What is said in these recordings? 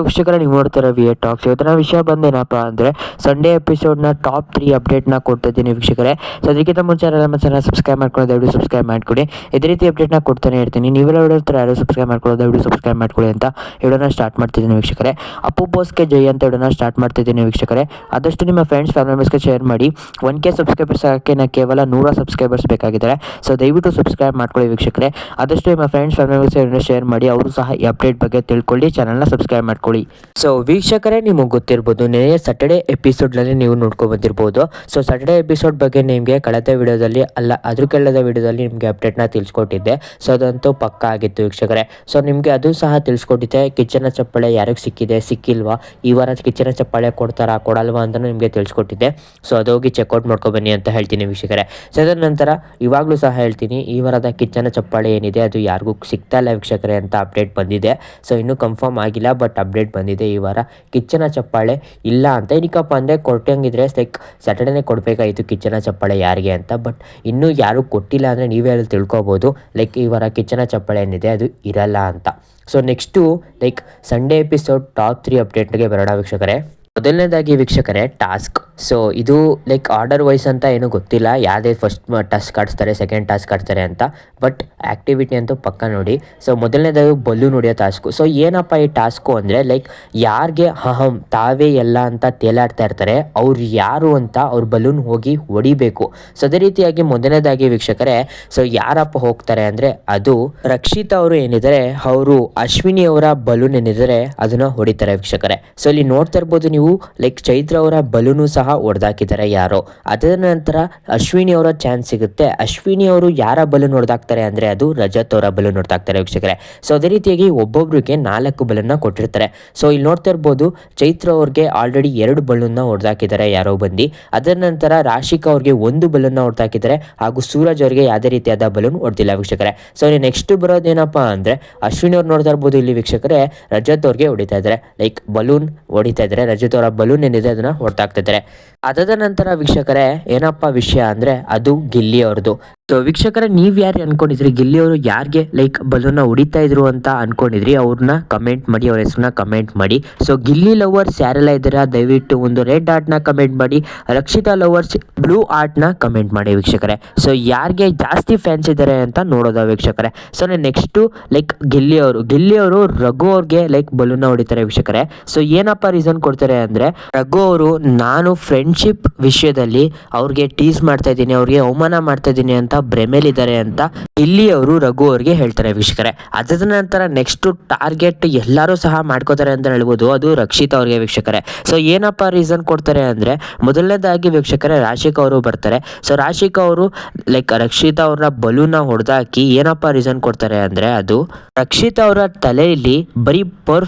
ವೀಕ್ಷಕರ ನೀವು ನೋಡ್ತಾರೆ ವಿ ಎ ಟಾಕ್ಸ್. ಇವತ್ತಿನ ವಿಷಯ ಬಂದೇನಪ್ಪ ಅಂದರೆ ಸಂಡೇ ಎಪಿಸೋಡ್ನ ಟಾಪ್ 3 ಅಪ್ಡೇಟ್ನ ಕೊಡ್ತಾ ಇದ್ದೀನಿ ವೀಕ್ಷಕರೇ. ಸೊ ಅದಕ್ಕಿಂತ ಮುಂಚೆ ನಮ್ಮ ಚಾನಲ್ ಸಬ್ಸ್ಕ್ರೈಬ್ ಮಾಡ್ಕೊಳ್ಳೋದು ದಯವಿಟ್ಟು ಸಬ್ಸ್ಕ್ರೈಬ್ ಮಾಡ್ಕೊಳ್ಳಿ. ಇದೇ ರೀತಿ ಅಪ್ಡೇಟ್ನ ಕೊಡ್ತಾನೆ ಇರ್ತೀನಿ. ನೀವೆಲ್ಲ ಹೇಳ್ತಾರೆ ಯಾರು ಸಬ್ಸ್ಕ್ರೈಬ್ ಮಾಡ್ಕೊಳ್ಳೋದು ದಯವಿಟ್ಟು ಸಬ್ಸ್ಕ್ರೈಬ್ ಮಾಡ್ಕೊಳ್ಳಿ ಅಂತ ವಿಡಿಯೋನ ಸ್ಟಾರ್ಟ್ ಮಾಡ್ತಿದ್ದೀನಿ ವೀಕ್ಷಕರೇ. ಅಪ್ಪು ಬಾಸ್ಗೆ ಜೈ ಅಂತ ವಿಡಿಯೋನ ಸ್ಟಾರ್ಟ್ ಮಾಡ್ತಿದ್ದೀನಿ ವೀಕ್ಷಕರೇ. ಆದಷ್ಟು ನಿಮ್ಮ ಫ್ರೆಂಡ್ಸ್ ಫ್ಯಾಮಿಲಿ ಮೆಂಬರ್ಸ್ಗೆ ಶೇರ್ ಮಾಡಿ. 1K ಸಬ್ಸ್ಕ್ರೈಬರ್ಸ್ ಆಗೋಕ್ಕೆ ನಾನು ಕೇವಲ 100 ಸಬ್ಸ್ಕ್ರೈಬರ್ಸ್ ಬೇಕಾಗಿದ್ದಾರೆ. ಸೊ ದಯವಿಟ್ಟು ಸಬ್ಸ್ಕ್ರೈಬ್ ಮಾಡ್ಕೊಳ್ಳಿ ವೀಕ್ಷಕರೇ. ಆದಷ್ಟು ನಿಮ್ಮ ಫ್ರೆಂಡ್ಸ್ ಫ್ಯಾಮಿಲಿ ಮೆಂಬರ್ಸ್ಗೆ ಶೇರ್ ಮಾಡಿ, ಅವರು ಸಹ ಈ ಅಪ್ಡೇಟ್ ಬಗ್ಗೆ ತಿಳ್ಕೊಳ್ಳಿ, ಚಾನಲ್ನ ಸಬ್ಸ್ಕ್ರೈಬ್ ಮಾಡ್ಕೊಳ್ಳಿ. ಸೊ ವೀಕ್ಷಕರೇ, ನಿಮಗೆ ಗೊತ್ತಿರ್ಬೋದು ನೆನೆ ಸ್ಯಾಟರ್ಡೇ ಎಪಿಸೋಡ್ನಲ್ಲಿ ನೀವು ನೋಡ್ಕೊ ಬಂದಿರ್ಬೋದು. ಸೊ ಸ್ಯಾಟರ್ಡೇ ಎಪಿಸೋಡ್ ಬಗ್ಗೆ ನಿಮಗೆ ಕಳೆದ ವಿಡಿಯೋದಲ್ಲಿ ಅದ್ರ ಕೆಳದ ವಿಡಿಯೋದಲ್ಲಿ ನಿಮಗೆ ಅಪ್ಡೇಟ್ನ ತಿಳಿಸ್ಕೊಟ್ಟಿದ್ದೆ. ಸೊ ಅದಂತೂ ಪಕ್ಕ ಆಗಿತ್ತು ವೀಕ್ಷಕರೇ. ಸೊ ನಿಮಗೆ ಅದು ಸಹ ತಿಳಿಸ್ಕೊಟ್ಟಿದ್ದೆ. ಕಿಚ್ಚನ ಚಪ್ಪಾಳೆ ಯಾರಿಗೆ ಸಿಕ್ಕಿದೆ, ಸಿಕ್ಕಿಲ್ವಾ, ಈ ವಾರ ಕಿಚ್ಚನ ಚಪ್ಪಾಳೆ ಕೊಡ್ತಾರಾ ಕೊಡಲ್ವಾ ಅಂತ ನಿಮಗೆ ತಿಳಿಸ್ಕೊಟ್ಟಿದ್ದೆ. ಸೊ ಅದು ಹೋಗಿ ಚೆಕ್ಔಟ್ ಮಾಡ್ಕೊಬನ್ನಿ ಅಂತ ಹೇಳ್ತೀನಿ ವೀಕ್ಷಕರೇ. ಸೊ ಅದರ ನಂತರ ಇವಾಗಲೂ ಸಹ ಹೇಳ್ತೀನಿ, ಈ ವಾರದ ಕಿಚ್ಚನ ಚಪ್ಪಾಳೆ ಏನಿದೆ ಅದು ಯಾರಿಗೂ ಸಿಗ್ತಾ ಇಲ್ಲ ವೀಕ್ಷಕರೇ ಅಂತ ಅಪ್ಡೇಟ್ ಬಂದಿದೆ. ಸೊ ಇನ್ನೂ ಕನ್ಫರ್ಮ್ ಆಗಿಲ್ಲ, ಬಟ್ ಅಪ್ಡೇಟ್ ಬಂದಿದೆ. ಈ ವಾರ ಕಿಚ್ಚನ ಚಪ್ಪಾಳೆ ಇಲ್ಲ ಅಂತ. ಏನಕ್ಕಪ್ಪ ಅಂದರೆ ಕೊಟ್ಟಂಗಿದ್ರೆ ಲೈಕ್ ಸ್ಯಾಟರ್ಡೇನೇ ಕೊಡಬೇಕಾಯಿತು ಕಿಚ್ಚನ ಚಪ್ಪಾಳೆ ಯಾರಿಗೆ ಅಂತ. ಬಟ್ ಇನ್ನೂ ಯಾರೂ ಕೊಟ್ಟಿಲ್ಲ ಅಂದರೆ ನೀವೇ ಅಲ್ಲಿ ತಿಳ್ಕೊಬೋದು ಲೈಕ್ ಈ ವಾರ ಕಿಚ್ಚನ ಚಪ್ಪಾಳೆ ಏನಿದೆ ಅದು ಇರಲ್ಲ ಅಂತ. So next like Sunday episode top 3 ಅಪ್ಡೇಟ್ಗೆ ಬರೋಣ ವೀಕ್ಷಕರೇ. ಮೊದಲನೇದಾಗಿ ವೀಕ್ಷಕರೇ ಟಾಸ್ಕ್. ಸೊ ಇದು ಲೈಕ್ ಆರ್ಡರ್ ವೈಸ್ ಅಂತ ಏನೂ ಗೊತ್ತಿಲ್ಲ, ಯಾವುದೇ ಫಸ್ಟ್ ಟಾಸ್ಕ್ ಆಡಿಸ್ತಾರೆ, ಸೆಕೆಂಡ್ ಟಾಸ್ಕ್ ಆಡ್ತಾರೆ ಅಂತ. ಬಟ್ ಆ್ಯಕ್ಟಿವಿಟಿ ಅಂತೂ ಪಕ್ಕ ನೋಡಿ. ಸೊ ಮೊದಲನೇದಾಗಿ ಬಲೂನ್ ಹೊಡೆಯೋ ಟಾಸ್ಕು. ಸೊ ಏನಪ್ಪ ಈ ಟಾಸ್ಕು ಅಂದರೆ ಲೈಕ್ ಯಾರಿಗೆ ತಾವೇ ಎಲ್ಲ ಅಂತ ತೇಲಾಡ್ತಾ ಇರ್ತಾರೆ, ಅವ್ರು ಯಾರು ಅಂತ ಅವ್ರ ಬಲೂನ್ ಹೋಗಿ ಹೊಡಿಬೇಕು. ಸೊ ಅದೇ ರೀತಿಯಾಗಿ ಮೊದಲನೇದಾಗಿ ವೀಕ್ಷಕರೇ, ಸೊ ಯಾರಪ್ಪ ಹೋಗ್ತಾರೆ ಅಂದರೆ ಅದು ರಕ್ಷಿತಾ ಅವರು ಏನಿದ್ದಾರೆ, ಅವರು ಅಶ್ವಿನಿ ಅವರ ಬಲೂನ್ ಏನಿದ್ದಾರೆ ಅದನ್ನು ಹೊಡಿತಾರೆ ವೀಕ್ಷಕರೇ. ಸೊ ಇಲ್ಲಿ ನೋಡ್ತಾ ಇರ್ಬೋದು ನೀವು ಲೈಕ್ ಚೈತ್ರ ಅವರ ಬಲೂನು ಸಹ ಹೊಡೆದಾಕಿದ್ದಾರೆ ಯಾರೋ. ಅದರ ನಂತರ ಅಶ್ವಿನಿ ಅವರ ಚಾನ್ಸ್ ಸಿಗುತ್ತೆ. ಅಶ್ವಿನಿ ಅವರು ಯಾರ ಬಲೂನ್ ಹೊಡೆದಾಕ್ತಾರೆ ಅಂದರೆ ಅದು ರಜತ್ ಅವರ ಬಲೂನ್ ಹೊಡೆದಾಕ್ತಾರೆ ವೀಕ್ಷಕರೇ. ಸೊ ಅದೇ ರೀತಿಯಾಗಿ ಒಬ್ಬೊಬ್ರಿಗೆ 4 ಬಲೂನ್ನ ಕೊಟ್ಟಿರ್ತಾರೆ. ಸೊ ಇಲ್ಲಿ ನೋಡ್ತಾ ಇರ್ಬೋದು ಚೈತ್ರ ಅವ್ರಿಗೆ ಆಲ್ರೆಡಿ 2 ಬಲೂನ್ನ ಹೊಡೆದಾಕಿದ್ದಾರೆ ಯಾರೋ ಬಂದು. ಅದರ ನಂತರ ರಾಶಿಕಾ ಅವ್ರಿಗೆ 1 ಬಲೂನ್ನ ಹೊಡೆದಾಕಿದ್ದಾರೆ, ಹಾಗೂ ಸೂರಜ್ ಅವರಿಗೆ ಯಾವುದೇ ರೀತಿಯಾದ ಬಲೂನ್ ಹೊಡೆದಿಲ್ಲ ವೀಕ್ಷಕರೇ. ಸೊ ನೆಕ್ಸ್ಟ್ ಬರೋದೇನಪ್ಪ ಅಂದರೆ ಅಶ್ವಿನಿ ಅವ್ರು ನೋಡ್ತಾ ಇರ್ಬೋದು ಇಲ್ಲಿ ವೀಕ್ಷಕರೇ, ರಜತ್ ಅವ್ರಿಗೆ ಹೊಡಿತಾ ಇದ್ದಾರೆ, ಲೈಕ್ ಬಲೂನ್ ಹೊಡಿತಾ ಇದ್ದಾರೆ. ರಜತ್ ಅವರ ಬಲೂನ್ ಏನಿದೆ ಅದನ್ನ ಹೊಡೆದಾಕ್ತಾ ಇದ್ದಾರೆ. ಅದಾದ ನಂತರ ವೀಕ್ಷಕರೇ ಏನಪ್ಪ ವಿಷಯ ಅಂದರೆ ಅದು ಗಿಲ್ಲಿ ಅವ್ರದ್ದು. ಸೊ ವೀಕ್ಷಕರೇ, ನೀವು ಯಾರು ಅನ್ಕೊಂಡಿದ್ರಿ ಗಿಲ್ಲಿ ಅವರು ಯಾರಿಗೆ ಲೈಕ್ ಬಲೂನ್ನ ಹೊಡಿತಾ ಇದ್ರು ಅಂತ ಅನ್ಕೊಂಡಿದ್ರಿ, ಅವ್ರನ್ನ ಕಮೆಂಟ್ ಮಾಡಿ, ಅವ್ರ ಹೆಸರನ್ನ ಕಮೆಂಟ್ ಮಾಡಿ. ಸೊ ಗಿಲ್ಲಿ ಲವರ್ಸ್ ಯಾರೆಲ್ಲ ಇದ್ದೀರಾ ದಯವಿಟ್ಟು ಒಂದು ರೆಡ್ ಆರ್ಟ್ನ ಕಮೆಂಟ್ ಮಾಡಿ, ರಕ್ಷಿತಾ ಲವರ್ಸ್ ಬ್ಲೂ ಆರ್ಟ್ನ ಕಮೆಂಟ್ ಮಾಡಿ ವೀಕ್ಷಕರೇ. ಸೊ ಯಾರಿಗೆ ಜಾಸ್ತಿ ಫ್ಯಾನ್ಸ್ ಇದ್ದಾರೆ ಅಂತ ನೋಡೋದ ವೀಕ್ಷಕರೇ. ಸೊ ನೆಕ್ಸ್ಟು ಲೈಕ್ ಗಿಲ್ಲಿ ಅವರು ರಘು ಅವ್ರಿಗೆ ಲೈಕ್ ಬಲೂನ್ನ ಹೊಡಿತಾರೆ ವೀಕ್ಷಕರೇ. ಸೊ ಏನಪ್ಪ ರೀಸನ್ ಕೊಡ್ತಾರೆ ಅಂದರೆ ರಘು ಅವರು ನಾನು ಫ್ರೆಂಡ್ಶಿಪ್ ವಿಷಯದಲ್ಲಿ ಅವ್ರಿಗೆ ಟೀಸ್ ಮಾಡ್ತಾ ಇದ್ದೀನಿ, ಅವ್ರಿಗೆ ಅವಮಾನ ಮಾಡ್ತಾ ಇದ್ದೀನಿ ಅಂತ ಭ್ರಮೆಲಿದ್ದಾರೆ ಅಂತ ಇಲ್ಲಿ ಅವರು ರಘು ಅವ್ರಿಗೆ ಹೇಳ್ತಾರೆ ವೀಕ್ಷಕರೇ. ಅದಾದ ನಂತರ ನೆಕ್ಸ್ಟ್ ಟಾರ್ಗೆಟ್ ಎಲ್ಲರೂ ಸಹ ಮಾಡ್ಕೋತಾರೆ ಅಂತ ಹೇಳ್ಬೋದು, ಅದು ರಕ್ಷಿತಾ ಅವ್ರಿಗೆ ವೀಕ್ಷಕರೇ. ಸೊ ಏನಪ್ಪ ರೀಸನ್ ಕೊಡ್ತಾರೆ ಅಂದರೆ ಮೊದಲನೇದಾಗಿ ವೀಕ್ಷಕರೇ ರಾಶಿಕಾ ಅವರು ಬರ್ತಾರೆ. ಸೊ ರಾಶಿಕಾ ಅವರು ಲೈಕ್ ರಕ್ಷಿತಾ ಅವ್ರನ್ನ ಬಲೂನ್ನ ಹೊಡೆದಾಕಿ ಏನಪ್ಪ ರೀಸನ್ ಕೊಡ್ತಾರೆ ಅಂದರೆ ಅದು ರಕ್ಷಿತಾ ಅವರ ತಲೆಯಲ್ಲಿ ಬರೀ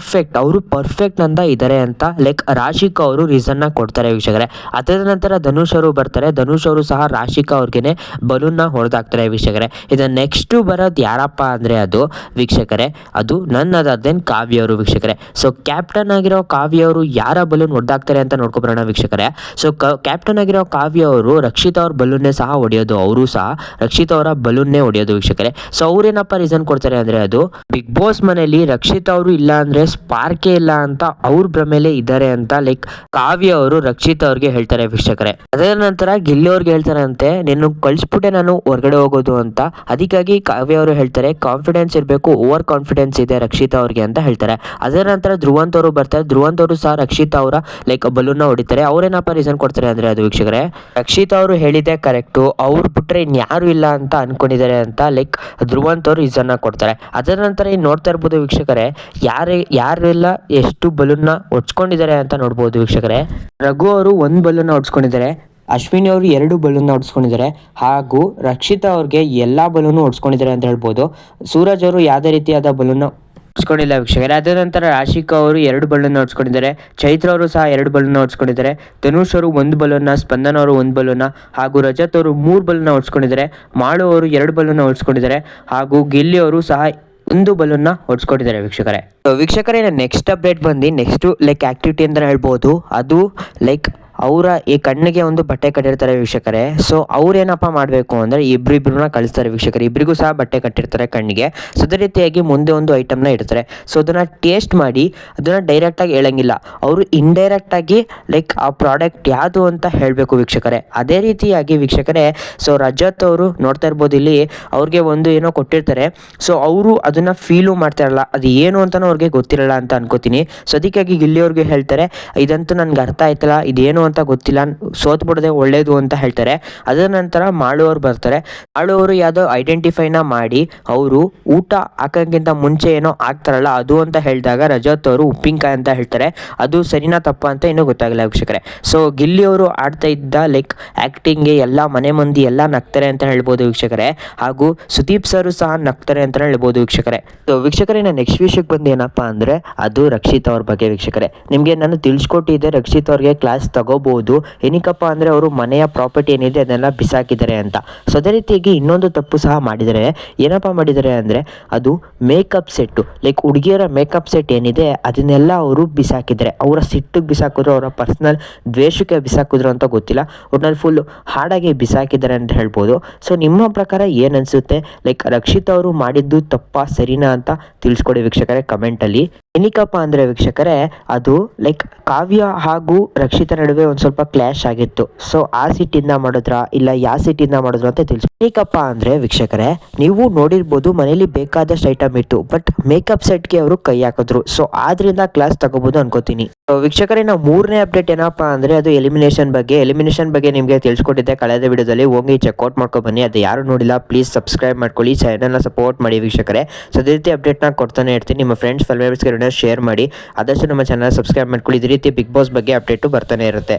ಅವರು ಪರ್ಫೆಕ್ಟ್ ಅಂತ ಇದ್ದಾರೆ ಅಂತ ಲೈಕ್ ರಾಶಿಕಾ ಅವರು ರೀಸನ್ನ ಕೊಡ್ತಾರೆ ವೀಕ್ಷಕರೇ. ಅದಾದ ನಂತರ ಧನುಷ್ ಅವರು ಬರ್ತಾರೆ. ಧನುಷ್ ಅವರು ಸಹ ರಾಶಿಕಾ ಅವ್ರಿಗೆ ಬಲೂನ್ನ ಹೊಡೆದಾಕ್ತಾರೆ ವೀಕ್ಷಕರೇ. ಇದನ್ನ ನೆಕ್ಸ್ಟ್ ಬರೋದು ಯಾರಪ್ಪ ಅಂದರೆ ಅದು ವೀಕ್ಷಕರೇ, ಅದು ನನ್ನದೇನು ಕಾವ್ಯ ಅವರು ವೀಕ್ಷಕರೇ. ಸೊ ಕ್ಯಾಪ್ಟನ್ ಆಗಿರೋ ಕಾವ್ಯ ಅವರು ಯಾರ ಬಲೂನ್ ಹೊಡೆದಾಕ್ತಾರೆ ಅಂತ ನೋಡ್ಕೊಬರೋಣ ವೀಕ್ಷಕರೇ. ಸೊ ಕ್ಯಾಪ್ಟನ್ ಆಗಿರೋ ಕಾವ್ಯ ಅವರು ರಕ್ಷಿತಾ ಅವ್ರ ಬಲೂನ್ನೇ ಸಹ ಹೊಡೆಯೋದು, ಅವರು ಸಹ ರಕ್ಷಿತಾ ಅವರ ಬಲೂನ್ನೇ ಹೊಡೆಯೋದು ವೀಕ್ಷಕರೇ. ಸೊ ಅವ್ರೇನಪ್ಪ ರೀಸನ್ ಕೊಡ್ತಾರೆ ಅಂದರೆ ಅದು ಬಿಗ್ ಬಾಸ್ ಮನೆಯಲ್ಲಿ ರಕ್ಷಿತಾ ಅವರು ಇಲ್ಲ ಅಂದರೆ ಸ್ಪಾರ್ಕೇ ಇಲ್ಲ ಅಂತ ಅವ್ರ ಭ್ರಮೇಲೆ ಇದ್ದಾರೆ ಅಂತ ಲೈಕ್ ಕಾವ್ಯ ಅವರು ರಕ್ಷಿತಾ ಅವ್ರಿಗೆ ಹೇಳ್ತಾರೆ ವೀಕ್ಷಕರೇ. ಅದರ ನಂತರ ಗಿಲ್ಲಿ ಅವ್ರಿಗೆ ಹೇಳ್ತಾರೆ ಅಂತೆ, ನೀನು ಕಳಿಸ್ಬಿಟ್ಟೆ ನಾನು ಹೊರಗಡೆ ಹೋಗೋದು ಅಂತ. ಅದಕ್ಕಾಗಿ ಕಾವ್ಯ ಅವರು ಹೇಳ್ತಾರೆ ಕಾನ್ಫಿಡೆನ್ಸ್ ಇರಬೇಕು, ಓವರ್ ಕಾನ್ಫಿಡೆನ್ಸ್ ಇದೆ ರಕ್ಷಿತಾ ಅವ್ರಿಗೆ ಅಂತ ಹೇಳ್ತಾರೆ. ಅದರ ನಂತರ ಧ್ರುವಂತ್ ಅವರು ಬರ್ತಾರೆ. ಧ್ರುವಂತ್ ಅವರು ಸಹ ರಕ್ಷಿತಾ ಅವರ ಲೈಕ್ ಬಲೂನ್ನ ಹೊಡಿತಾರೆ. ಅವ್ರೇನಪ್ಪ ರೀಸನ್ ಕೊಡ್ತಾರೆ ಅಂದರೆ ಅದು ವೀಕ್ಷಕರೇ ರಕ್ಷಿತಾ ಅವರು ಹೇಳಿದೆ ಕರೆಕ್ಟು, ಅವ್ರು ಬಿಟ್ರೆ ಇನ್ಯಾರು ಇಲ್ಲ ಅಂತ ಅನ್ಕೊಂಡಿದ್ದಾರೆ ಅಂತ ಲೈಕ್ ಧ್ರುವಂತ್ ಅವರು ರೀಸನ್ನ ಕೊಡ್ತಾರೆ. ಅದರ ನಂತರ ಇನ್ನು ನೋಡ್ತಾ ಇರ್ಬೋದು ವೀಕ್ಷಕರೇ ಯಾರೆಲ್ಲ ಎಷ್ಟು ಬಲೂನ್ನ ಹೊಡ್ಸ್ಕೊಂಡಿದ್ದಾರೆ ಅಂತ ನೋಡ್ಬೋದು ವೀಕ್ಷಕರೇ. ರಘು ಅವರು 1 ಬಲೂನ್ನ ಹೊಡ್ಸ್ಕೊಂಡಿದ್ದಾರೆ, ಅಶ್ವಿನಿ ಅವರು 2 ಬಲೂನ್ನ ಹೊಡ್ಸ್ಕೊಂಡಿದ್ದಾರೆ, ಹಾಗೂ ರಕ್ಷಿತಾ ಅವ್ರಿಗೆ ಎಲ್ಲ ಬಲೂನು ಹೊಡ್ಸ್ಕೊಂಡಿದ್ದಾರೆ ಅಂತ ಹೇಳ್ಬೋದು. ಸೂರಜ್ ಅವರು ಯಾವುದೇ ರೀತಿಯಾದ ಬಲೂನ್ನ ಹೊಡ್ಸ್ಕೊಂಡಿಲ್ಲ ವೀಕ್ಷಕರೇ. ಅದ ನಂತರ ರಾಶಿಕಾ ಅವರು 2 ಬಲೂನ್ನ ಹೊಡ್ಸ್ಕೊಂಡಿದ್ದಾರೆ. ಚೈತ್ರ ಅವರು ಸಹ 2 ಬಲೂನ್ನ ಹೊಡ್ಸ್ಕೊಂಡಿದ್ದಾರೆ. ಧನುಷ್ ಅವರು 1 ಬಲೂನ್ನ, ಸ್ಪಂದನ ಅವರು 1 ಬಲೂನ್ನ, ಹಾಗೂ ರಜತ್ ಅವರು 3 ಬಲೂನ್ನ ಹೊಡ್ಸ್ಕೊಂಡಿದ್ದಾರೆ. ಮಾಳು ಅವರು 2 ಬಲೂನ್ನ ಹೊಡ್ಸ್ಕೊಂಡಿದ್ದಾರೆ, ಹಾಗೂ ಗಿಲ್ಲಿ ಅವರು ಸಹ 1 ಬಲೂನ್ನ ಹೊಡ್ಸ್ಕೊಂಡಿದ್ದಾರೆ ವೀಕ್ಷಕರೇ. ನೆಕ್ಸ್ಟ್ ಅಪ್ಡೇಟ್ ಬಂದು ನೆಕ್ಸ್ಟ್ ಲೈಕ್ ಆಕ್ಟಿವಿಟಿ ಅಂತ ಹೇಳ್ಬೋದು, ಅದು ಲೈಕ್ ಅವರ ಈ ಕಣ್ಣಿಗೆ ಒಂದು ಬಟ್ಟೆ ಕಟ್ಟಿರ್ತಾರೆ ವೀಕ್ಷಕರೇ. ಸೊ ಅವ್ರೇನಪ್ಪ ಮಾಡಬೇಕು ಅಂದರೆ ಇಬ್ಬರನ್ನ ಕಳಿಸ್ತಾರೆ ವೀಕ್ಷಕರೇ. ಇಬ್ಬರಿಗೂ ಸಹ ಬಟ್ಟೆ ಕಟ್ಟಿರ್ತಾರೆ ಕಣ್ಣಿಗೆ. ಸೊ ಅದೇ ರೀತಿಯಾಗಿ ಮುಂದೆ ಒಂದು ಐಟಮ್ನ ಇಡ್ತಾರೆ. ಸೊ ಅದನ್ನು ಟೇಸ್ಟ್ ಮಾಡಿ ಅದನ್ನು ಡೈರೆಕ್ಟಾಗಿ ಹೇಳಂಗಿಲ್ಲ, ಅವರು ಇಂಡೈರೆಕ್ಟಾಗಿ ಲೈಕ್ ಆ ಪ್ರಾಡಕ್ಟ್ ಯಾವುದು ಅಂತ ಹೇಳಬೇಕು ವೀಕ್ಷಕರೇ. ಅದೇ ರೀತಿಯಾಗಿ ವೀಕ್ಷಕರೇ, ಸೊ ರಜತ್ ಅವರು ನೋಡ್ತಾ ಇರ್ಬೋದು ಇಲ್ಲಿ ಅವ್ರಿಗೆ ಒಂದು ಏನೋ ಕೊಟ್ಟಿರ್ತಾರೆ. ಸೊ ಅವರು ಅದನ್ನು ಫೀಲು ಮಾಡ್ತಾರಲ್ಲ, ಅದು ಏನು ಅಂತಲೂ ಅವ್ರಿಗೆ ಗೊತ್ತಿರಲ್ಲ ಅಂತ ಅನ್ಕೋತೀನಿ. ಸೊ ಅದಕ್ಕಾಗಿ ಗಿಲ್ಲಿಯವ್ರಿಗೆ ಹೇಳ್ತಾರೆ, ಇದಂತೂ ನನಗೆ ಅರ್ಥ ಆಯ್ತಲ್ಲ, ಇದೇನು ಅಂತ ಗೊತ್ತಿಲ್ಲ, ಸೋತ್ಬಿಡದೆ ಒಳ್ಳೇದು ಅಂತ ಹೇಳ್ತಾರೆ. ಅದರ ನಂತರ ಮಾಳುವರು ಬರ್ತಾರೆ. ಮಾಳುವರು ಯಾವುದೋ ಐಡೆಂಟಿಫೈನ ಮಾಡಿ ಅವರು ಊಟ ಹಾಕೋಕ್ಕಿಂತ ಮುಂಚೆ ಏನೋ ಆಗ್ತಾರಲ್ಲ ಅದು ಅಂತ ಹೇಳಿದಾಗ ರಜತ್ ಅವರು ಉಪ್ಪಿನಕಾಯಿ ಅಂತ ಹೇಳ್ತಾರೆ. ಅದು ಸರಿನಾ ತಪ್ಪ ಅಂತ ಇನ್ನೂ ಗೊತ್ತಾಗಲ್ಲ ವೀಕ್ಷಕರೇ. ಸೊ ಗಿಲ್ಲಿ ಅವರು ಆಡ್ತಾ ಇದ್ದ ಲೈಕ್ ಆ್ಯಕ್ಟಿಂಗ್ಗೆ ಎಲ್ಲ ಮನೆ ಮಂದಿ ಎಲ್ಲ ನಗ್ತಾರೆ ಅಂತ ಹೇಳ್ಬೋದು ವೀಕ್ಷಕರೇ. ಹಾಗೂ ಸುದೀಪ್ ಸರು ಸಹ ನಗ್ತಾರೆ ಅಂತ ಹೇಳ್ಬೋದು ವೀಕ್ಷಕರೇ. ಸೊ ವೀಕ್ಷಕರೇ, ನಾನು ನೆಕ್ಸ್ಟ್ ವಿಷಯಕ್ಕೆ ಬಂದು ಏನಪ್ಪ ಅಂದರೆ ಅದು ರಕ್ಷಿತ್ ಅವ್ರ ಬಗ್ಗೆ ವೀಕ್ಷಕರೇ. ನಿಮಗೆ ನಾನು ತಿಳಿಸ್ಕೊಟ್ಟಿದ್ದೆ ರಕ್ಷಿತ್ ಅವ್ರಿಗೆ ಕ್ಲಾಸ್ ತಗೋಬಹುದು, ಏನಕ್ಕಪ್ಪ ಅಂದರೆ ಅವರು ಮನೆಯ ಪ್ರಾಪರ್ಟಿ ಏನಿದೆ ಅದನ್ನೆಲ್ಲ ಬಿಸಾಕಿದ್ದಾರೆ ಅಂತ. ಸೊ ಅದೇ ರೀತಿಯಾಗಿ ಇನ್ನೊಂದು ತಪ್ಪು ಸಹ ಮಾಡಿದ್ದಾರೆ. ಏನಪ್ಪ ಮಾಡಿದ್ದಾರೆ ಅಂದರೆ ಅದು ಮೇಕಪ್ ಸೆಟ್ಟು, ಲೈಕ್ ಹುಡುಗಿಯರ ಮೇಕಪ್ ಸೆಟ್ ಏನಿದೆ ಅದನ್ನೆಲ್ಲ ಅವರು ಬಿಸಾಕಿದ್ದಾರೆ. ಅವರ ಸಿಟ್ಟಿಗೆ ಬಿಸಾಕಿದ್ರು, ಅವರ ಪರ್ಸ್ನಲ್ ದ್ವೇಷಕ್ಕೆ ಬಿಸಾಕಿದ್ರು ಅಂತ ಗೊತ್ತಿಲ್ಲ, ಒಟ್ನಲ್ಲಿ ಫುಲ್ ಹಾಡಾಗಿ ಬಿಸಾಕಿದ್ದಾರೆ ಅಂತ ಹೇಳ್ಬೋದು. ಸೊ ನಿಮ್ಮ ಪ್ರಕಾರ ಏನು ಅನಿಸುತ್ತೆ? ಲೈಕ್ ರಕ್ಷಿತ್ ಅವರು ಮಾಡಿದ್ದು ತಪ್ಪಾ ಸರಿನಾ ಅಂತ ತಿಳಿಸ್ಕೊಡಿ ವೀಕ್ಷಕರೇ ಕಮೆಂಟಲ್ಲಿ. ಏನಕ್ಕಪ್ಪ ಅಂದರೆ ವೀಕ್ಷಕರೇ, ಅದು ಲೈಕ್ ಕಾವ್ಯ ಹಾಗೂ ರಕ್ಷಿತ ನಡುವೆ ಒಂದು ಸ್ವಲ್ಪ ಕ್ಲಾಶ್ ಆಗಿತ್ತು. ಸೊ ಆ ಸಿಟ್ಟಿಂದ ಮಾಡಿದ್ರ ಇಲ್ಲ ಯಾವ ಸಿಟ್ಟಿಂದ ಮಾಡಿದ್ರು ಅಂತ ತಿಳಿಸಿ. ಏನಕ್ಕಪ್ಪ ಅಂದರೆ ವೀಕ್ಷಕರೇ, ನೀವು ನೋಡಿರ್ಬೋದು ಮನೇಲಿ ಬೇಕಾದಷ್ಟು ಐಟಮ್ ಇತ್ತು, ಬಟ್ ಮೇಕಪ್ ಸೆಟ್ಗೆ ಅವರು ಕೈ ಹಾಕಿದ್ರು. ಸೊ ಆದ್ರಿಂದ ಕ್ಲಾಸ್ ತಗೋಬಹುದು ಅನ್ಕೋತೀನಿ. ವೀಕ್ಷಕರೇ, ನಾವು ಮೂರನೇ ಅಪ್ಡೇಟ್ ಏನಪ್ಪ ಅಂದರೆ ಅದು ಎಲಿಮಿನೇಷನ್ ಬಗ್ಗೆ ನಿಮಗೆ ತಿಳಿಸ್ಕೊಟ್ಟಿದ್ದೆ ಕಳೆದ ವಿಡಿಯೋದಲ್ಲಿ. ಹೋಗಿ ಚೆಕ್ಔಟ್ ಮಾಡ್ಕೊ ಬನ್ನಿ. ಅದು ಯಾರು ನೋಡಿಲ್ಲ ಪ್ಲೀಸ್ ಸಬ್ಸ್ಕ್ರೈಬ್ ಮಾಡ್ಕೊಳ್ಳಿ, ಚಾನಲ್ನ ಸಪೋರ್ಟ್ ಮಾಡಿ ವೀಕ್ಷಕರೇ. ಸೊ ಅದೇ ರೀತಿ ಅಪ್ಡೇಟ್ನ ಕೊಡ್ತಾನೆ ಇರ್ತೀನಿ. ನಿಮ್ಮ ಫ್ರೆಂಡ್ಸ್ ಫಾಲೋವರ್ಸ್ಗೆ ಶೇರ್ ಮಾಡಿ, ಆದಷ್ಟು ನಮ್ಮ ಚಾನಲ್ ಸಬ್ಸ್ಕ್ರೈಬ್ ಮಾಡ್ಕೊಳ್ಳಿ. ಇದೇ ರೀತಿ ಬಿಗ್ ಬಾಸ್ ಬಗ್ಗೆ ಅಪ್ಡೇಟು ಬರ್ತಾನೆ ಇರುತ್ತೆ.